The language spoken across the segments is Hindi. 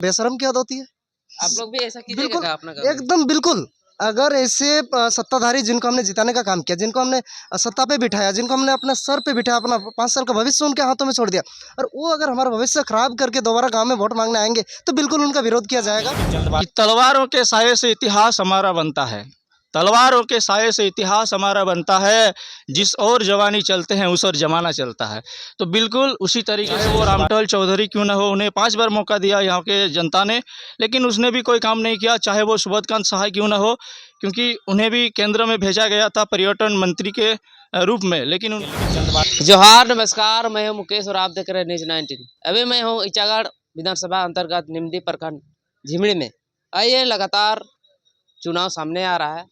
बेशरम की हद होती है। आप लोग भी ऐसा कीजिएगा बिल्कुल, क्या अपना काम? एकदम बिल्कुल। अगर ऐसे सत्ताधारी जिनको हमने जिताने का काम किया, जिनको हमने सत्ता पे बिठाया, जिनको हमने अपने सर पे बिठाया, अपना 5 साल का भविष्य उनके हाथों में छोड़ दिया और वो अगर हमारा भविष्य खराब करके दोबारा गाँव में वोट मांगने आएंगे तो बिल्कुल उनका विरोध किया जाएगा। कि तलवारों के साये से इतिहास हमारा बनता है, तलवारों के साये से इतिहास हमारा बनता है, जिस ओर जवानी चलते हैं उस ओर जमाना चलता है। तो बिल्कुल उसी तरीके से वो रामटहल चौधरी क्यों ना हो, उन्हें 5 बार मौका दिया यहाँ के जनता ने, लेकिन उसने भी कोई काम नहीं किया। चाहे वो सुबोधकांत सहाय क्यों ना हो, क्योंकि उन्हें भी केंद्र में भेजा गया था पर्यटन मंत्री के रूप में, लेकिन जोहार, नमस्कार, मैं हूं मुकेश और आप देख रहे हैं न्यूज 19। अभी मैं हूं ईचागढ़ विधानसभा अंतर्गत निमदी प्रखंड झिमड़ी में। आइए, लगातार चुनाव सामने आ रहा है,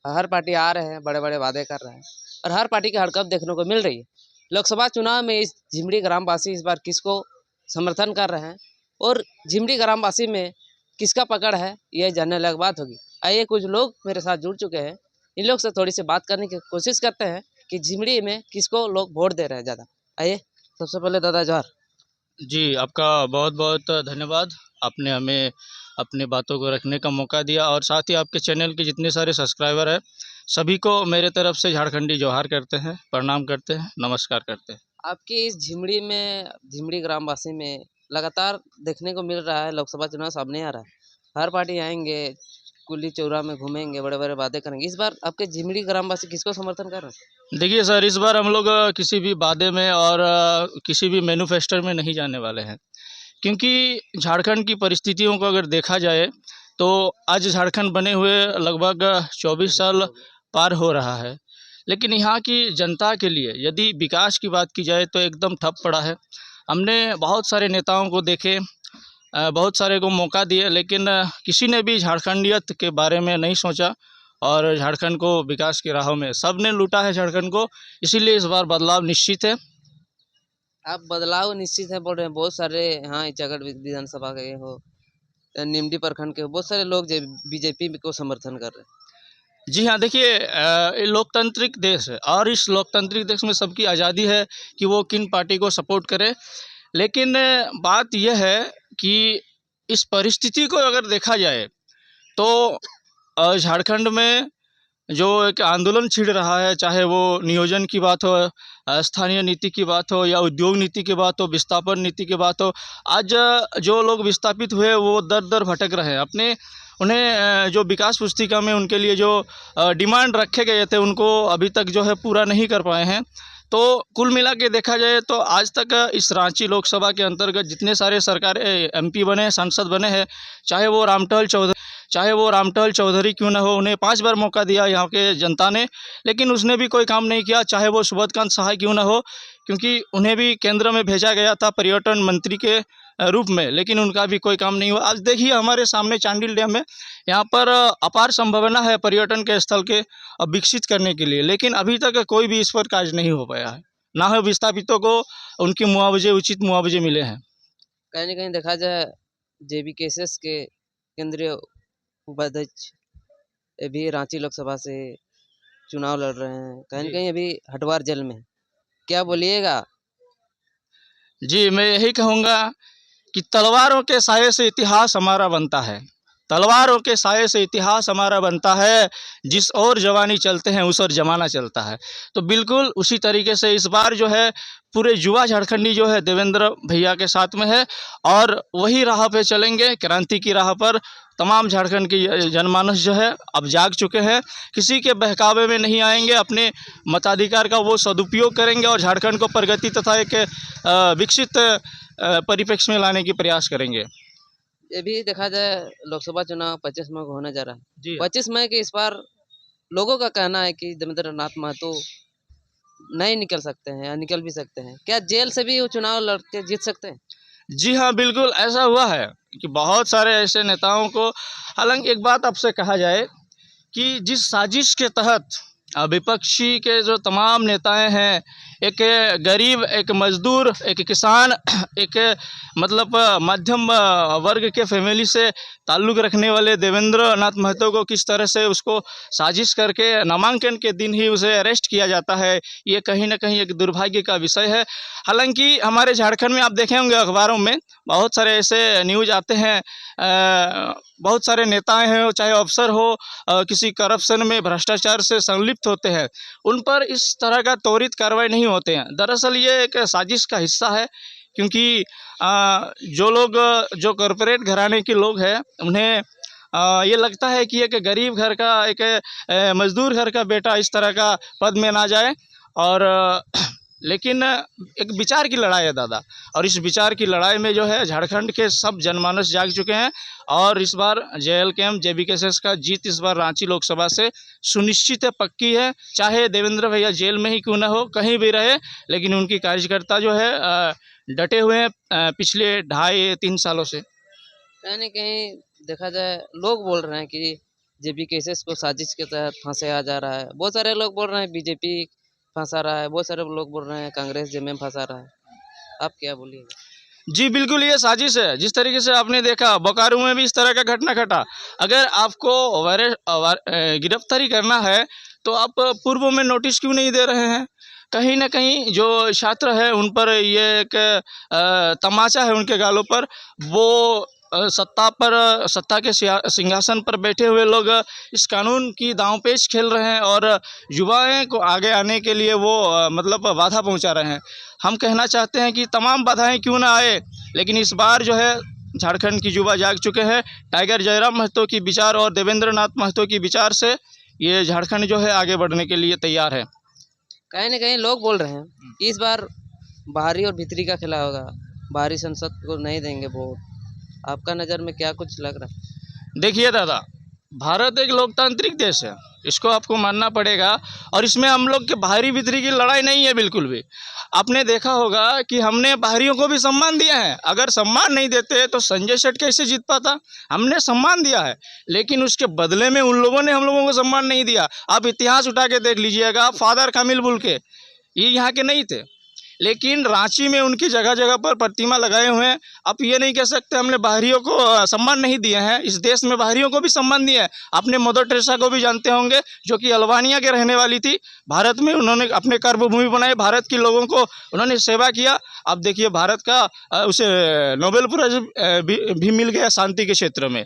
हर पार्टी आ रहे हैं, बड़े बड़े वादे कर रहे हैं और हर पार्टी की हड़कंप देखने को मिल रही है। लोकसभा चुनाव में इस झिमड़ी ग्रामवासी इस बार किसको समर्थन कर रहे हैं और झिमड़ी ग्रामवासी में किसका पकड़ है, यह जानने लायक बात होगी। आइए, कुछ लोग मेरे साथ जुड़ चुके हैं, इन लोग से थोड़ी सी बात करने की कोशिश करते हैं कि झिमड़ी में किसको लोग वोट दे रहे हैं ज़्यादा। आइए, सबसे पहले दादा जोहार। जी, आपका बहुत बहुत धन्यवाद। आपने हमें अपनी बातों को रखने का मौका दिया और साथ ही आपके चैनल के जितने सारे सब्सक्राइबर हैं, सभी को मेरे तरफ से झारखंडी जोहार करते हैं, प्रणाम करते हैं, नमस्कार करते हैं। आपकी इस झिमड़ी में, झिमड़ी ग्रामवासी में लगातार देखने को मिल रहा है, लोकसभा चुनाव सामने आ रहा है, हर पार्टी आएंगे, कुली चौरा में घूमेंगे, बड़े बड़े वादे करेंगे। इस बार आपके झिमड़ी ग्रामवासी किसको समर्थन कर रहे हैं? देखिए सर, इस बार हम लोग किसी भी वादे में और किसी भी मैनिफेस्टो में नहीं जाने वाले हैं, क्योंकि झारखंड की परिस्थितियों को अगर देखा जाए तो आज झारखंड बने हुए लगभग 24 साल पार हो रहा है, लेकिन यहाँ की जनता के लिए यदि विकास की बात की जाए तो एकदम ठप पड़ा है। हमने बहुत सारे नेताओं को देखे, बहुत सारे को मौका दिए, लेकिन किसी ने भी झारखंडियत के बारे में नहीं सोचा और झारखंड को विकास की राहों में सब ने लूटा है झारखंड को। इसीलिए इस बार बदलाव निश्चित है। आप बदलाव निश्चित है बोल रहे हैं, बहुत सारे यहाँ ईचागढ़ विधानसभा के हो, निमडी प्रखंड के हो, बहुत सारे लोग बीजेपी को समर्थन कर रहे हैं। जी हाँ, देखिए, ये लोकतांत्रिक देश है और इस लोकतांत्रिक देश में सबकी आज़ादी है कि वो किन पार्टी को सपोर्ट करे, लेकिन बात यह है कि इस परिस्थिति को अगर देखा जाए तो झारखंड में जो एक आंदोलन छिड़ रहा है, चाहे वो नियोजन की बात हो, स्थानीय नीति की बात हो या उद्योग नीति की बात हो, विस्थापन नीति की बात हो, आज जो लोग विस्थापित हुए वो दर दर भटक रहे हैं। अपने उन्हें जो विकास पुस्तिका में उनके लिए जो डिमांड रखे गए थे उनको अभी तक जो है पूरा नहीं कर पाए हैं। तो कुल मिला के देखा जाए तो आज तक इस रांची लोकसभा के अंतर्गत जितने सारे सरकार MP बने हैं, सांसद बने हैं, चाहे वो रामटहल चौधरी क्यों ना हो, उन्हें 5 बार मौका दिया यहाँ के जनता ने, लेकिन उसने भी कोई काम नहीं किया। चाहे वो सुबोधकांत सहाय क्यों ना हो, क्योंकि उन्हें भी केंद्र में भेजा गया था पर्यटन मंत्री के रूप में, लेकिन उनका भी कोई काम नहीं हुआ। आज देखिए हमारे सामने चांडिल डैम है, यहाँ पर अपार संभावना है पर्यटन के स्थल के विकसित करने के लिए, लेकिन अभी तक कोई भी इस पर कार्य नहीं हो पाया है, ना ही विस्थापितों को उनके मुआवजे, उचित मुआवजे मिले हैं। कहीं ना कहीं देखा जाए, JBKSS के केंद्रीय उपाध्यक्ष अभी रांची लोकसभा से चुनाव लड़ रहे हैं, कहीं ना कहीं अभी हटवार जेल में है। क्या बोलिएगा? जी, मैं यही कहूँगा कि तलवारों के साये से इतिहास हमारा बनता है, तलवारों के साये से इतिहास हमारा बनता है, जिस ओर जवानी चलते हैं उस ओर जमाना चलता है। तो बिल्कुल उसी तरीके से इस बार जो है पूरे युवा झारखंडी जो है देवेंद्र भैया के साथ में है और वही राह पे चलेंगे, क्रांति की राह पर। तमाम झारखंड की जनमानस जो है अब जाग चुके हैं, किसी के बहकावे में नहीं आएंगे, अपने मताधिकार का वो सदुपयोग करेंगे और झारखंड को प्रगति तथा एक विकसित परिप्रेक्ष्य में लाने की प्रयास करेंगे। ये भी देखा जाए, लोकसभा चुनाव 25 मई को होने जा रहा है। जी 25 मई के इस बार लोगों का कहना है कि देवेंद्र नाथ महतो नहीं निकल सकते हैं या निकल भी सकते हैं। क्या जेल से भी वो चुनाव लड़के जीत सकते हैं? जी हाँ, बिल्कुल ऐसा हुआ है कि बहुत सारे ऐसे नेताओं को, हालांकि एक बात आपसे कहा जाए कि जिस साजिश के तहत विपक्षी के जो तमाम नेताएं हैं, एक गरीब, एक मजदूर, एक किसान, एक मतलब मध्यम वर्ग के फैमिली से ताल्लुक़ रखने वाले देवेंद्र नाथ महतो को किस तरह से उसको साजिश करके नामांकन के दिन ही उसे अरेस्ट किया जाता है, ये कहीं ना कहीं एक दुर्भाग्य का विषय है। हालांकि हमारे झारखंड में आप देखे होंगे अखबारों में बहुत सारे ऐसे न्यूज़ आते हैं, बहुत सारे नेताएं हैं, चाहे अफसर हो, किसी करप्शन में भ्रष्टाचार से संलिप्त होते हैं, उन पर इस तरह का त्वरित कार्रवाई नहीं होते हैं। दरअसल ये एक साजिश का हिस्सा है, क्योंकि जो लोग, जो कॉरपोरेट घराने के लोग हैं, उन्हें ये लगता है कि एक गरीब घर का, एक मजदूर घर का बेटा इस तरह का पद में ना जाए। और लेकिन एक विचार की लड़ाई है दादा, और इस विचार की लड़ाई में जो है झारखंड के सब जनमानस जाग चुके हैं। और इस बार JLKM JBKSS का जीत इस बार रांची लोकसभा से सुनिश्चित है, पक्की है। चाहे देवेंद्र भैया जेल में ही क्यों ना हो, कहीं भी रहे, लेकिन उनकी कार्यकर्ता जो है डटे हुए हैं पिछले 2.5-3 सालों से। कहीं न कहीं देखा जाए, लोग बोल रहे हैं कि JBKSS को साजिश के तहत फंसाया जा रहा है। बहुत सारे लोग बोल रहे हैं BJP फंसा रहा है, बहुत सारे लोग बोल रहे हैं कांग्रेस JMM फंसा रहा है। आप क्या बोलिएगा? जी बिल्कुल, ये साजिश है। जिस तरीके से आपने देखा बोकारो में भी इस तरह का घटना घटा। अगर आपको गिरफ्तारी करना है तो आप पूर्व में नोटिस क्यों नहीं दे रहे हैं? कहीं ना कहीं जो छात्र है उन पर ये एक तमाचा है उनके गालों पर। वो सत्ता के सिंहासन पर बैठे हुए लोग इस कानून की दांवपेच खेल रहे हैं और युवाओं को आगे आने के लिए वो मतलब बाधा पहुंचा रहे हैं। हम कहना चाहते हैं कि तमाम बाधाएं क्यों ना आए, लेकिन इस बार जो है झारखंड की युवा जाग चुके हैं। टाइगर जयराम महतो की विचार और देवेंद्र नाथ महतो की विचार से ये झारखंड जो है आगे बढ़ने के लिए तैयार है। कहीं न कहीं लोग बोल रहे हैं कि इस बार बाहरी और भीतरी का खेला होगा, बाहरी संसद को नहीं देंगे वोट। आपका नज़र में क्या कुछ लग रहा है? देखिए दादा, भारत एक लोकतांत्रिक देश है, इसको आपको मानना पड़ेगा। और इसमें हम लोग के बाहरी भीतरी की लड़ाई नहीं है बिल्कुल भी। आपने देखा होगा कि हमने बाहरियों को भी सम्मान दिया है। अगर सम्मान नहीं देते तो संजय सेठ कैसे जीत पाता? हमने सम्मान दिया है, लेकिन उसके बदले में उन लोगों ने हम लोगों को सम्मान नहीं दिया। आप इतिहास उठा के देख लीजिएगा, फादर कामिल बुल के, ये यहाँ के नहीं थे, लेकिन रांची में उनकी जगह जगह पर प्रतिमा लगाए हुए हैं। आप ये नहीं कह सकते हमने बाहरियों को सम्मान नहीं दिए हैं। इस देश में बाहरियों को भी सम्मान दिया है। आपने मदर टेरेसा को भी जानते होंगे, जो कि अल्बानिया के रहने वाली थी। भारत में उन्होंने अपने कर्मभूमि बनाए, भारत के लोगों को उन्होंने सेवा किया। अब देखिए भारत का उसे नोबेल प्राइज भी मिल गया शांति के क्षेत्र में।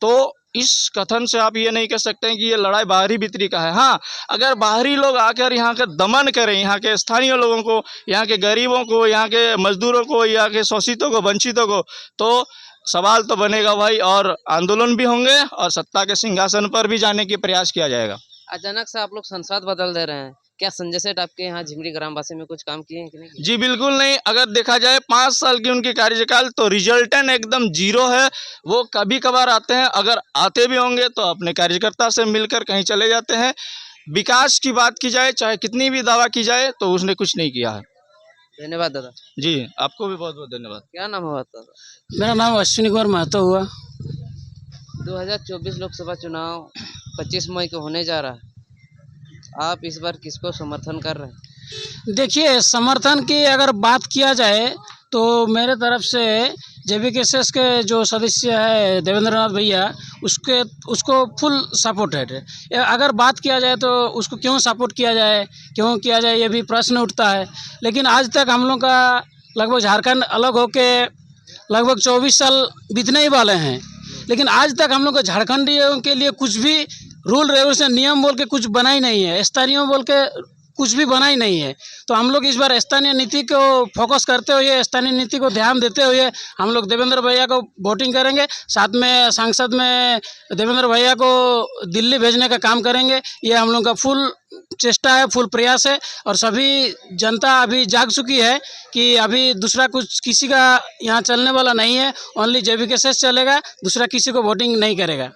तो इस कथन से आप ये नहीं कह सकते हैं कि ये लड़ाई बाहरी भीतरी का है। हाँ, अगर बाहरी लोग आकर यहाँ का दमन करें, यहाँ के स्थानीय लोगों को, यहाँ के गरीबों को, यहाँ के मजदूरों को, यहाँ के शोषितों को, वंचितों को, तो सवाल तो बनेगा भाई, और आंदोलन भी होंगे और सत्ता के सिंहासन पर भी जाने की प्रयास किया जाएगा। अचानक से आप लोग संसद बदल दे रहे हैं, क्या संजय सेठ आपके यहाँ झिमरी ग्रामवासी में कुछ काम किए हैं कि नहीं किए? जी बिल्कुल नहीं। अगर देखा जाए 5 साल की उनकी कार्यकाल तो रिजल्टेंट एकदम जीरो है। वो कभी कभार आते हैं, अगर आते भी होंगे तो अपने कार्यकर्ता से मिलकर कहीं चले जाते हैं। विकास की बात की जाए, चाहे कितनी भी दावा की जाए, तो उसने कुछ नहीं किया है। धन्यवाद दादा। जी आपको भी बहुत बहुत धन्यवाद। क्या नाम हुआ दादा? मेरा नाम अश्विनी कुमार महतो हुआ। 2024 लोकसभा चुनाव 25 मई को होने जा रहा है, आप इस बार किसको समर्थन कर रहे हैं? देखिए, समर्थन की अगर बात किया जाए तो मेरे तरफ से JBKSS के जो सदस्य है देवेंद्र नाथ भैया, उसको फुल सपोर्ट है। अगर बात किया जाए तो उसको क्यों सपोर्ट किया जाए, क्यों किया जाए, ये भी प्रश्न उठता है। लेकिन आज तक हम लोग का लगभग झारखंड अलग होके लगभग 24 साल बीतने ही वाले हैं, लेकिन आज तक हम लोग को झारखंडियों के लिए कुछ भी रूल रेगुलेशन नियम बोल के कुछ बना ही नहीं है, स्थानीय बोल के कुछ भी बना ही नहीं है। तो हम लोग इस बार स्थानीय नीति को फोकस करते हुए, स्थानीय नीति को ध्यान देते हुए हम लोग देवेंद्र भैया को वोटिंग करेंगे। साथ में संसद में देवेंद्र भैया को दिल्ली भेजने का काम करेंगे। ये हम लोग का फुल चेष्टा है, फुल प्रयास है। और सभी जनता अभी जाग चुकी है कि अभी दूसरा कुछ किसी का यहाँ चलने वाला नहीं है, ओनली JBKSS चलेगा, दूसरा किसी को वोटिंग नहीं करेगा।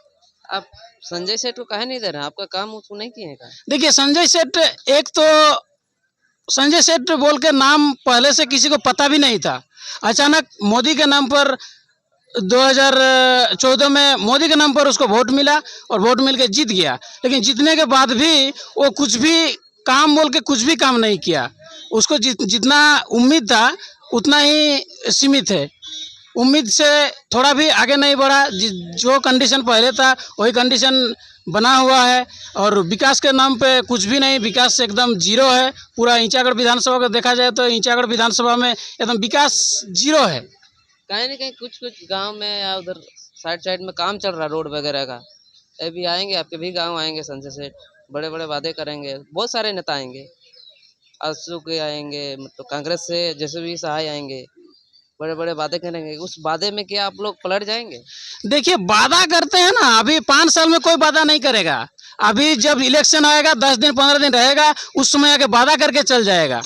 आप संजय सेठ को काहे नहीं दे रहे हैं? आपका काम उसको नहीं किए हैं? देखिए, संजय सेठ, एक तो संजय सेठ बोल के नाम पहले से किसी को पता भी नहीं था। अचानक मोदी के नाम पर 2014 में मोदी के नाम पर उसको वोट मिला और वोट मिल के जीत गया, लेकिन जीतने के बाद भी वो कुछ भी काम बोल के कुछ भी काम नहीं किया। उसको जितना उम्मीद था उतना ही सीमित है, उम्मीद से थोड़ा भी आगे नहीं बढ़ा। जो कंडीशन पहले था वही कंडीशन बना हुआ है और विकास के नाम पे कुछ भी नहीं, विकास एकदम जीरो है। पूरा ईंचागढ़ विधानसभा को देखा जाए तो ईंचागढ़ विधानसभा में एकदम विकास जीरो है। कहीं ना कहीं कुछ कुछ गांव में या उधर साइड साइड में काम चल रहा है रोड वगैरह का। अभी आएंगे, आपके भी गांव आएंगे संजय सेठ, बड़े बड़े वादे करेंगे। बहुत सारे नेता आएंगे, आजसू के आएंगे, मतलब कांग्रेस से जैसे भी सहाय आएंगे, बड़े बड़े वादे करेंगे। उस वादे में क्या आप लोग पलट जाएंगे? देखिए, वादा करते हैं ना, अभी 5 साल में कोई वादा नहीं करेगा। अभी जब इलेक्शन आएगा 10 दिन 15 दिन रहेगा, उस समय आके वादा करके चल जाएगा।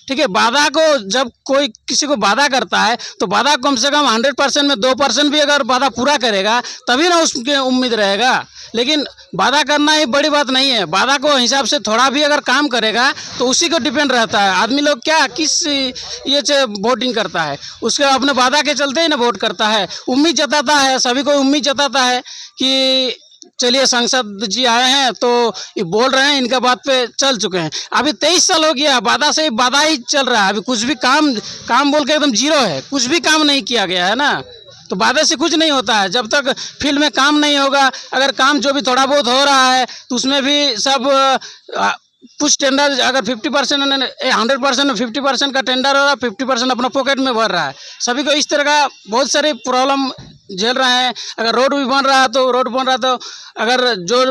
ठीक है, वादा को जब कोई किसी को वादा करता है तो वादा कम से कम 100% में 2% भी अगर वादा पूरा करेगा तभी ना उसके उम्मीद रहेगा। लेकिन वादा करना ही बड़ी बात नहीं है, वादा को हिसाब से थोड़ा भी अगर काम करेगा तो उसी को डिपेंड रहता है। आदमी लोग क्या किस ये से वोटिंग करता है, उसके अपने वादा के चलते ही ना वोट करता है। उम्मीद जताता है, सभी को उम्मीद जताता है कि चलिए सांसद जी आए हैं तो ये बोल रहे हैं, इनका बात पे चल चुके हैं। अभी 23 साल हो गया, वादा से वादा ही चल रहा है। अभी कुछ भी काम बोल के एकदम जीरो है, कुछ भी काम नहीं किया गया है ना। तो वादे से कुछ नहीं होता है जब तक फील्ड में काम नहीं होगा। अगर काम जो भी थोड़ा बहुत हो रहा है तो उसमें भी सब कुछ टेंडर अगर 50% 100% में 50% का टेंडर हो रहा है, 50% अपना पॉकेट में भर रहा है। सभी को इस तरह का बहुत सारी प्रॉब्लम झेल रहे हैं। अगर रोड भी बन रहा है तो अगर जो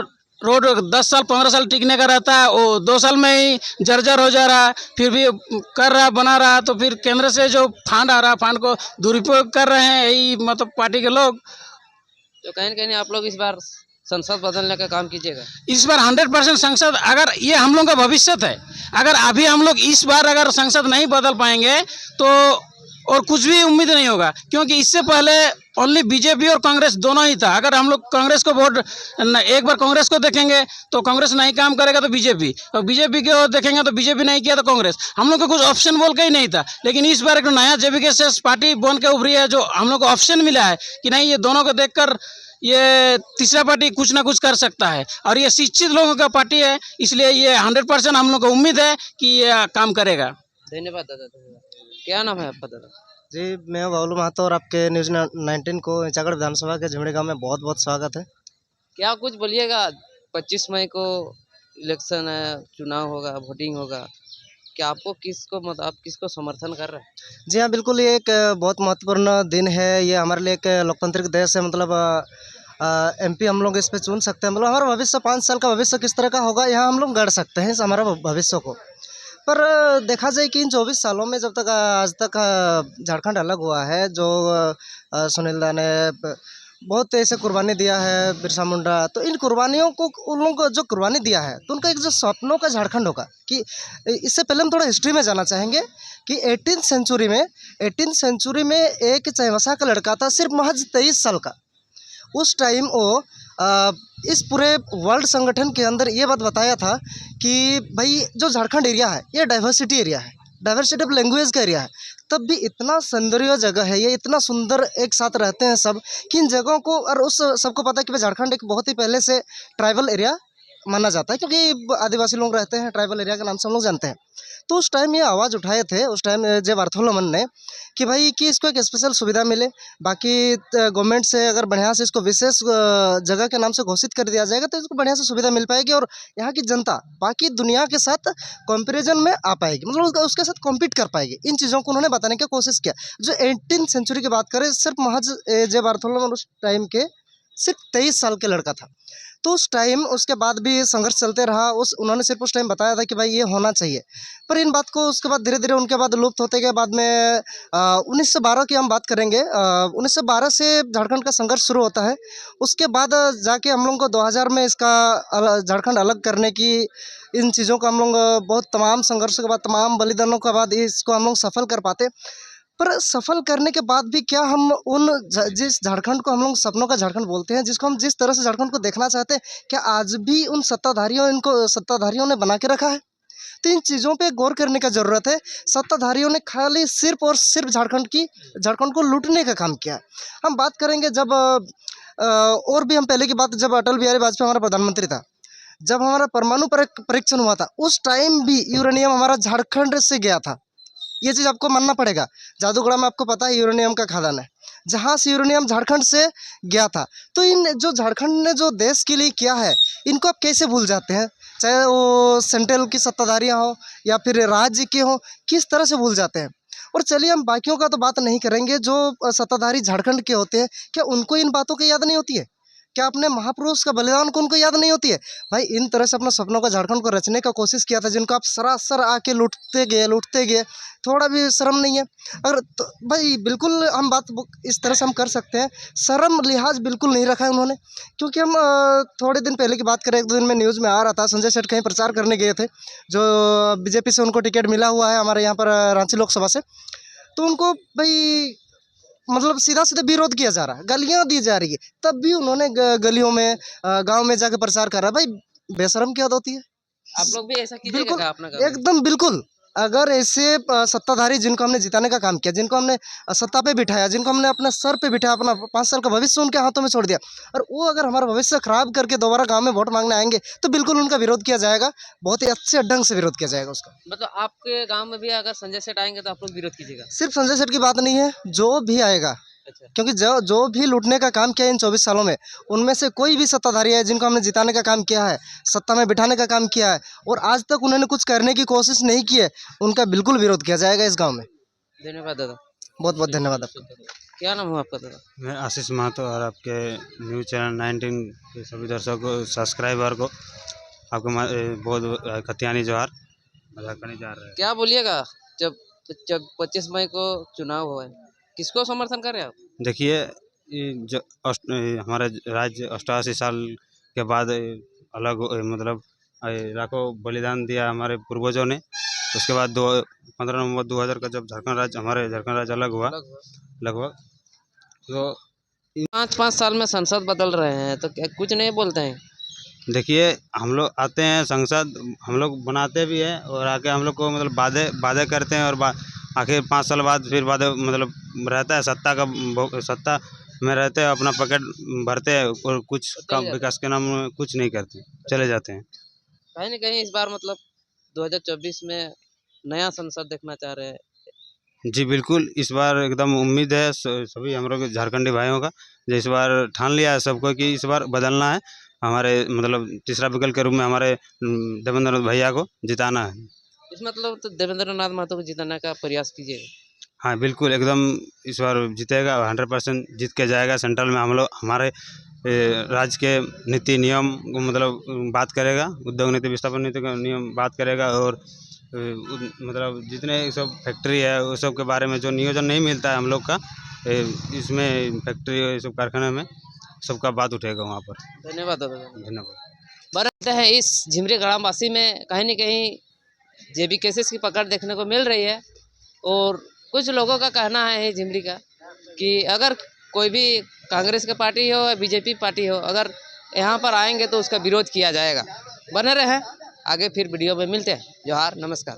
रोड 10 साल 15 साल टिकने का रहता है वो 2 साल में ही जर्जर हो जा रहा है। फिर भी कर रहा बना रहा, तो फिर केंद्र से जो फंड आ रहा है फंड को दुरुपयोग कर रहे हैं यही मतलब पार्टी के लोग। तो कहीं ना कहीं आप लोग इस बार संसद बदलने का काम कीजिएगा? इस बार 100% संसद, अगर ये हम लोग का भविष्य है, अगर अभी हम लोग इस बार अगर संसद नहीं बदल पाएंगे तो और कुछ भी उम्मीद नहीं होगा, क्योंकि इससे पहले ओनली बीजेपी और कांग्रेस दोनों ही था। अगर हम लोग कांग्रेस को वोट एक बार कांग्रेस को देखेंगे तो कांग्रेस नहीं काम करेगा तो बीजेपी, और बीजेपी को देखेंगे तो बीजेपी नहीं किया तो कांग्रेस। हम लोग को कुछ ऑप्शन बोल के ही नहीं था। लेकिन इस बार एक नया जेवीके पार्टी बन के उभरी है, जो हम लोग को ऑप्शन मिला है कि नहीं, ये दोनों को देखकर ये तीसरा पार्टी कुछ ना कुछ कर सकता है और ये शिक्षित लोगों का पार्टी है, इसलिए ये 100% हम लोग को उम्मीद है कि ये काम करेगा। धन्यवाद दादा, धन्यवाद। क्या नाम है आपका दादा? जी, मैं बाबलू महतो और आपके न्यूज़ 19 को ईंचागढ़ विधानसभा के झिमड़ी गाँव में बहुत बहुत स्वागत है। क्या कुछ बोलिएगा? 25 मई को इलेक्शन है, चुनाव होगा, वोटिंग होगा। क्या आपको आप किसको समर्थन कर रहे हैं? जी हाँ, बिल्कुल, ये एक बहुत महत्वपूर्ण दिन है। ये हमारे लिए एक लोकतांत्रिक देश है। मतलब एमपी हम लोग इस पे चुन सकते हैं। मतलब हमारा भविष्य 5 साल का भविष्य किस तरह का होगा यहाँ हम लोग गढ़ सकते हैं हमारा भविष्य को। पर देखा जाए कि इन 24 सालों में जब तक आज तक झारखंड अलग हुआ है, जो सुनील दा ने बहुत ऐसे कुर्बानी दिया है, बिरसा मुंडा, तो इन कुर्बानियों को उन लोगों को जो कुर्बानी दिया है तो उनका एक जो सपनों का झारखंड होगा। कि इससे पहले हम थोड़ा हिस्ट्री में जाना चाहेंगे कि 18th सेंचुरी में एक चाईबासा का लड़का था, सिर्फ महज 23 साल का। उस टाइम वो इस पूरे वर्ल्ड संगठन के अंदर ये बात बताया था कि भाई जो झारखंड एरिया है ये डाइवर्सिटी एरिया है, डाइवर्सिटी ऑफ लैंग्वेज का एरिया है। तब भी इतना सौंदर्य जगह है, ये इतना सुंदर एक साथ रहते हैं सब कि इन जगहों को, और उस सबको पता है कि भाई झारखंड एक बहुत ही पहले से ट्राइबल एरिया माना जाता है, क्योंकि आदिवासी लोग रहते हैं, ट्राइबल एरिया के नाम से हम लोग जानते हैं। तो उस टाइम ये आवाज़ उठाए थे, उस टाइम जे बार्थोलोमन ने, कि भाई कि इसको एक स्पेशल सुविधा मिले। बाकी गवर्नमेंट से अगर बढ़िया से इसको विशेष जगह के नाम से घोषित कर दिया जाएगा तो इसको बढ़िया से सुविधा मिल पाएगी और यहाँ की जनता बाकी दुनिया के साथ कंपैरिजन में आ पाएगी, मतलब उसके साथ कॉम्पीट कर पाएगी। इन चीज़ों को उन्होंने बताने की कोशिश किया। जो 18th सेंचुरी की बात करें, सिर्फ महज जे बार्थोलोमन उस टाइम के सिर्फ 23 साल के लड़का था। तो उस टाइम उसके बाद भी संघर्ष चलते रहा। उन्होंने सिर्फ उस टाइम बताया था कि भाई ये होना चाहिए, पर इन बात को उसके बाद धीरे धीरे उनके बाद लुप्त होते गए। बाद में 1912 की हम बात करेंगे। 1912 से झारखंड का संघर्ष शुरू होता है। उसके बाद जाके हम लोग को 2000 में इसका झारखंड अलग करने की, इन चीज़ों को हम लोग बहुत तमाम संघर्षों के बाद, तमाम बलिदानों के बाद इसको हम लोग सफल कर पाते। पर सफल करने के बाद भी क्या हम जिस झारखंड को हम लोग सपनों का झारखंड बोलते हैं, जिसको हम जिस तरह से झारखंड को देखना चाहते हैं, क्या आज भी उन सत्ताधारियों ने बना के रखा है? तो इन चीज़ों पे गौर करने का ज़रूरत है। सत्ताधारियों ने खाली सिर्फ और सिर्फ झारखंड को लूटने का काम किया है। हम बात करेंगे जब और भी हम पहले की बात, जब अटल बिहारी वाजपेयी हमारा प्रधानमंत्री था, जब हमारा परमाणु परीक्षण हुआ था, उस टाइम भी यूरेनियम हमारा झारखंड से गया था। ये चीज़ आपको मानना पड़ेगा। जादूगढ़ा में आपको पता है यूरेनियम का खदान है, जहाँ से यूरेनियम झारखंड से गया था। तो इन जो झारखंड ने जो देश के लिए किया है, इनको आप कैसे भूल जाते हैं? चाहे वो सेंट्रल की सत्ताधारियाँ हो या फिर राज्य के हो, किस तरह से भूल जाते हैं? और चलिए हम बाकियों का तो बात नहीं करेंगे, जो सत्ताधारी झारखंड के होते हैं, क्या उनको इन बातों की याद नहीं होती है? क्या अपने महापुरुष का बलिदान को उनको याद नहीं होती है? भाई इन तरह से अपना सपनों का झारखंड को रचने का कोशिश किया था, जिनको आप सरासर आके लूटते गए, थोड़ा भी शर्म नहीं है? अगर तो भाई बिल्कुल हम बात इस तरह से हम कर सकते हैं, शर्म लिहाज बिल्कुल नहीं रखा है उन्होंने। क्योंकि हम थोड़े दिन पहले की बात करें, 1-2 दिन में न्यूज़ में आ रहा था, संजय सेठ कहीं प्रचार करने गए थे, जो बीजेपी से उनको टिकट मिला हुआ है हमारे यहाँ पर रांची लोकसभा से। तो उनको भाई मतलब सीधा-सीधा विरोध किया जा रहा है, गालियाँ दी जा रही है, तब भी उन्होंने गलियों में गाँव में जाके प्रचार करा। भाई बेशर्म की हद होती है। आप लोग भी ऐसा कीजिएगा बिल्कुल, क्या अपना काम? एकदम बिल्कुल। अगर ऐसे सत्ताधारी जिनको हमने जिताने का काम किया, जिनको हमने सत्ता पे बिठाया, जिनको हमने अपने सर पे बिठाया, अपना 5 साल का भविष्य उनके हाथों में छोड़ दिया, और वो अगर हमारा भविष्य खराब करके दोबारा गाँव में वोट मांगने आएंगे, तो बिल्कुल उनका विरोध किया जाएगा। बहुत ही अच्छे ढंग से विरोध किया जाएगा उसका। मतलब आपके गांव में भी अगर संजय सेठ आएंगे तो आप लोग विरोध कीजिएगा? सिर्फ संजय सेठ की बात नहीं है, जो भी आएगा, अच्छा। क्योंकि जो भी लूटने का काम किया है इन 24 सालों में, उनमें से कोई भी सत्ताधारी है जिनको हमने जिताने का काम किया है, सत्ता में बिठाने का काम किया है, और आज तक उन्होंने कुछ करने की कोशिश नहीं की है, उनका बिल्कुल विरोध किया जाएगा इस गांव में। धन्यवाद दादा। बहुत बहुत धन्यवाद आपका। क्या नाम हुआ आपका दादा? मैं आशीष महतो, और आपके न्यूज़ चैनल 19 के सभी दर्शकों सब्सक्राइबर को आपको बहुत कत्यानी जोहार, मजाक करने जा रहे हैं। क्या बोलिएगा जब 25 मई को चुनाव हुआ है, किसको समर्थन कर रहे हैं आप? देखिए, हमारा राज्य 88 साल के बाद अलग मतलब लाखों बलिदान दिया हमारे पूर्वजों ने। उसके बाद 15 नवंबर 2000 का जब हमारे झारखंड राज्य अलग हुआ लगभग, तो 5-5 साल में संसद बदल रहे हैं तो क्या कुछ नहीं बोलते हैं? देखिए, हम लोग आते हैं संसद, हम लोग बनाते भी हैं, और आके हम लोग को मतलब वादे करते हैं, और आखिर 5 साल बाद फिर वादे मतलब रहता है, सत्ता में रहते हैं, अपना पॉकेट भरते हैं, और कुछ काम विकास के नाम में कुछ नहीं करते, चले जाते हैं। कहीं ना कहीं इस बार मतलब 2024 में नया संसद देखना चाह रहे हैं। जी बिल्कुल, इस बार एकदम उम्मीद है सभी हम लोग झारखंडी भाइयों का, जो इस बार ठान लिया है सबको कि इस बार बदलना है, हमारे मतलब तीसरा विकल्प के रूप में हमारे देवेंद्र नाथ भैया को जिताना है। इस मतलब तो देवेंद्र नाथ महतो को जिताने का प्रयास कीजिएगा? हाँ बिल्कुल, एकदम इस बार जीतेगा, 100% जीत के जाएगा। सेंट्रल में हम लोग हमारे राज्य के नीति नियम को मतलब बात करेगा, उद्योग नीति विस्थापन नीति का नियम बात करेगा, और मतलब जितने सब फैक्ट्री है उस सब के बारे में जो नियोजन नहीं मिलता है हम लोग का, इसमें फैक्ट्री ये सब कारखाने में सबका बात उठेगा वहाँ पर। धन्यवाद दादा। धन्यवाद। बरते हैं इस झिमरी ग्रामवासी में कहीं न कहीं जेबी केसेस की पकड़ देखने को मिल रही है, और कुछ लोगों का कहना है झिमरी का कि अगर कोई भी कांग्रेस की पार्टी हो या बीजेपी पार्टी हो, अगर यहाँ पर आएंगे तो उसका विरोध किया जाएगा। बने रहे, आगे फिर वीडियो में मिलते हैं। जोहार, नमस्कार।